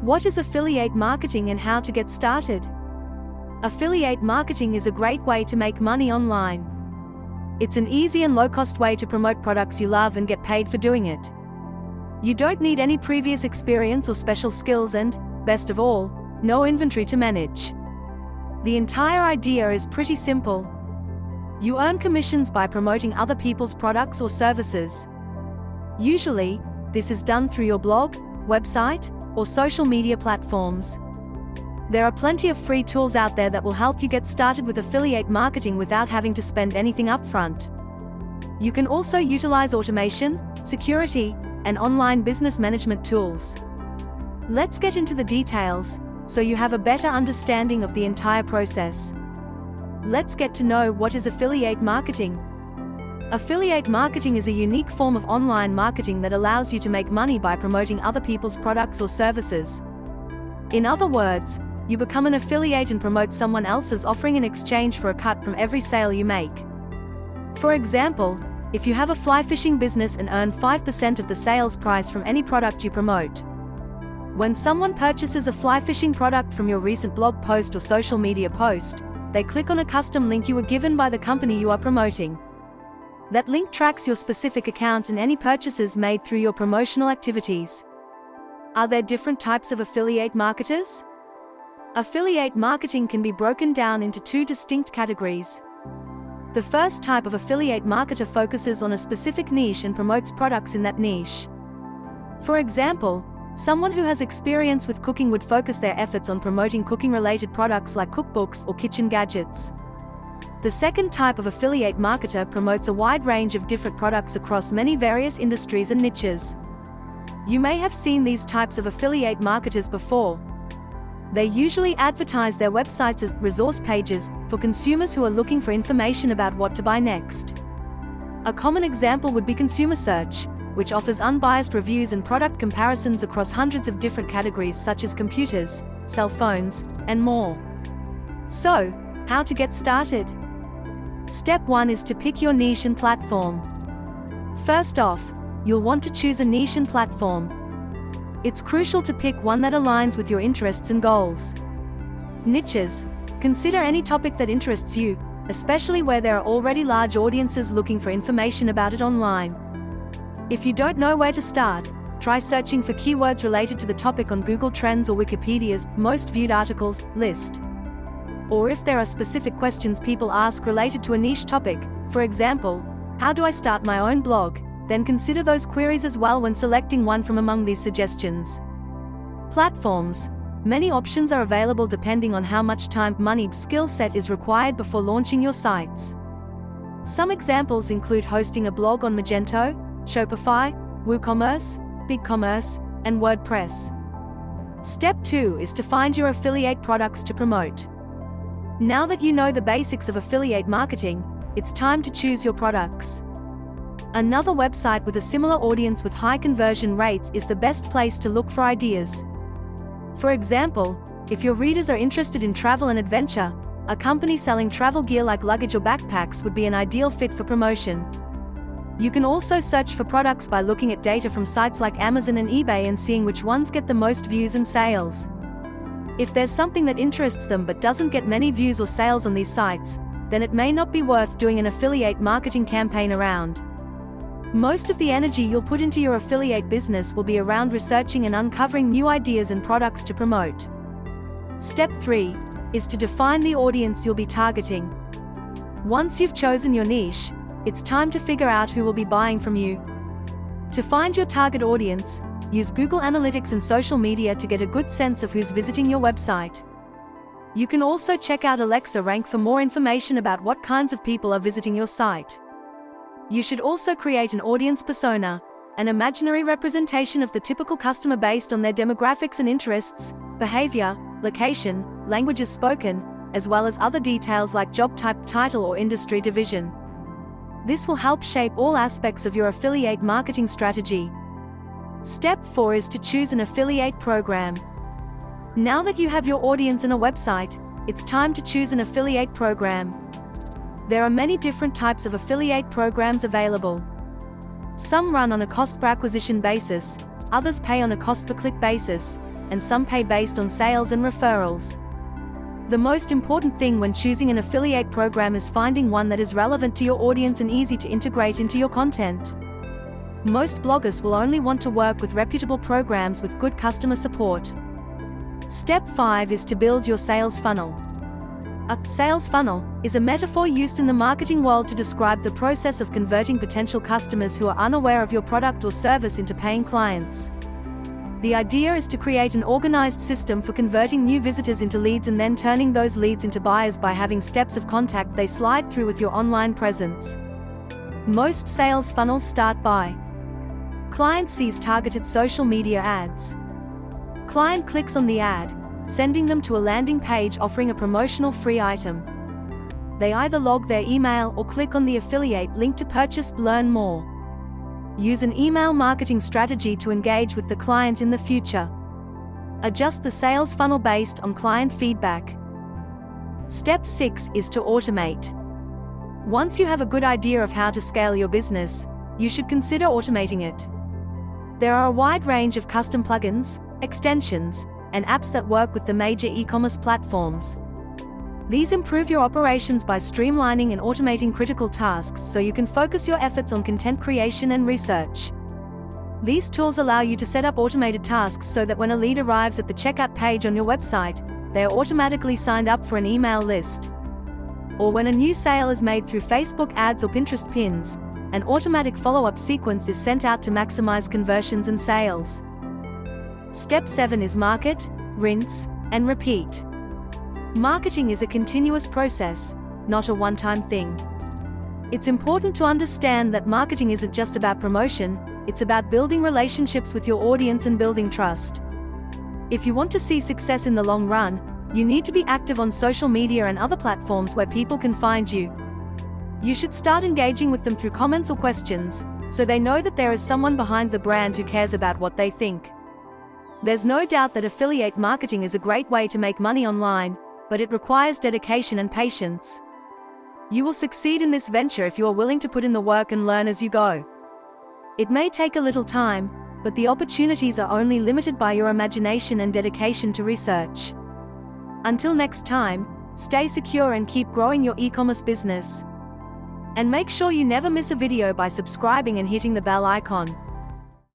What is affiliate marketing and how to get started? Affiliate marketing is a great way to make money online. It's an easy and low-cost way to promote products you love and get paid for doing it. You don't need any previous experience or special skills and, best of all, no inventory to manage. The entire idea is pretty simple. You earn commissions by promoting other people's products or services. Usually, this is done through your blog, website, or social media platforms. There are plenty of free tools out there that will help you get started with affiliate marketing without having to spend anything upfront. You can also utilize automation, security, and online business management tools. Let's get into the details, so you have a better understanding of the entire process. Let's get to know what is affiliate marketing. Affiliate marketing is a unique form of online marketing that allows you to make money by promoting other people's products or services. In other words, you become an affiliate and promote someone else's offering in exchange for a cut from every sale you make. For example, if you have a fly fishing business and earn 5% of the sales price from any product you promote. When someone purchases a fly fishing product from your recent blog post or social media post, they click on a custom link you were given by the company you are promoting. That link tracks your specific account and any purchases made through your promotional activities. Are there different types of affiliate marketers? Affiliate marketing can be broken down into two distinct categories. The first type of affiliate marketer focuses on a specific niche and promotes products in that niche. For example, someone who has experience with cooking would focus their efforts on promoting cooking-related products like cookbooks or kitchen gadgets. The second type of affiliate marketer promotes a wide range of different products across many various industries and niches. You may have seen these types of affiliate marketers before. They usually advertise their websites as resource pages for consumers who are looking for information about what to buy next. A common example would be Consumer Search, which offers unbiased reviews and product comparisons across hundreds of different categories such as computers, cell phones, and more. So, how to get started? Step 1 is to pick your niche and platform. First off, you'll want to choose a niche and platform. It's crucial to pick one that aligns with your interests and goals. Niches. Consider any topic that interests you, especially where there are already large audiences looking for information about it online. If you don't know where to start, try searching for keywords related to the topic on Google Trends or Wikipedia's most viewed articles list. Or if there are specific questions people ask related to a niche topic, for example, how do I start my own blog? Then consider those queries as well when selecting one from among these suggestions. Platforms. Many options are available depending on how much time, money, skill set is required before launching your sites. Some examples include hosting a blog on Magento, Shopify, WooCommerce, BigCommerce, and WordPress. Step 2 is to find your affiliate products to promote. Now that you know the basics of affiliate marketing, it's time to choose your products. Another website with a similar audience with high conversion rates is the best place to look for ideas. For example, if your readers are interested in travel and adventure, a company selling travel gear like luggage or backpacks would be an ideal fit for promotion. You can also search for products by looking at data from sites like Amazon and eBay and seeing which ones get the most views and sales. If there's something that interests them but doesn't get many views or sales on these sites, then it may not be worth doing an affiliate marketing campaign around. Most of the energy you'll put into your affiliate business will be around researching and uncovering new ideas and products to promote. Step 3 is to define the audience you'll be targeting. Once you've chosen your niche, it's time to figure out who will be buying from you. To find your target audience, use Google Analytics and social media to get a good sense of who's visiting your website. You can also check out Alexa Rank for more information about what kinds of people are visiting your site. You should also create an audience persona, an imaginary representation of the typical customer based on their demographics and interests, behavior, location, languages spoken, as well as other details like job type, title, or industry division. This will help shape all aspects of your affiliate marketing strategy. Step 4 is to choose an affiliate program. Now that you have your audience and a website, it's time to choose an affiliate program. There are many different types of affiliate programs available. Some run on a cost per acquisition basis, others pay on a cost per click basis, and some pay based on sales and referrals. The most important thing when choosing an affiliate program is finding one that is relevant to your audience and easy to integrate into your content. Most bloggers will only want to work with reputable programs with good customer support. Step 5 is to build your sales funnel. A sales funnel is a metaphor used in the marketing world to describe the process of converting potential customers who are unaware of your product or service into paying clients. The idea is to create an organized system for converting new visitors into leads and then turning those leads into buyers by having steps of contact they slide through with your online presence. Most sales funnels start by: client sees targeted social media ads. Client clicks on the ad, sending them to a landing page offering a promotional free item. They either log their email or click on the affiliate link to purchase, learn more. Use an email marketing strategy to engage with the client in the future. Adjust the sales funnel based on client feedback. Step 6 is to automate. Once you have a good idea of how to scale your business, you should consider automating it. There are a wide range of custom plugins, extensions, and apps that work with the major e-commerce platforms. These improve your operations by streamlining and automating critical tasks so you can focus your efforts on content creation and research. These tools allow you to set up automated tasks so that when a lead arrives at the checkout page on your website, they are automatically signed up for an email list. Or when a new sale is made through Facebook ads or Pinterest pins, an automatic follow-up sequence is sent out to maximize conversions and sales. Step 7 is market, rinse, and repeat. Marketing is a continuous process, not a one-time thing. It's important to understand that marketing isn't just about promotion, it's about building relationships with your audience and building trust. If you want to see success in the long run, you need to be active on social media and other platforms where people can find you. You should start engaging with them through comments or questions, so they know that there is someone behind the brand who cares about what they think. There's no doubt that affiliate marketing is a great way to make money online, but it requires dedication and patience. You will succeed in this venture if you are willing to put in the work and learn as you go. It may take a little time, but the opportunities are only limited by your imagination and dedication to research. Until next time, stay secure and keep growing your e-commerce business. And make sure you never miss a video by subscribing and hitting the bell icon.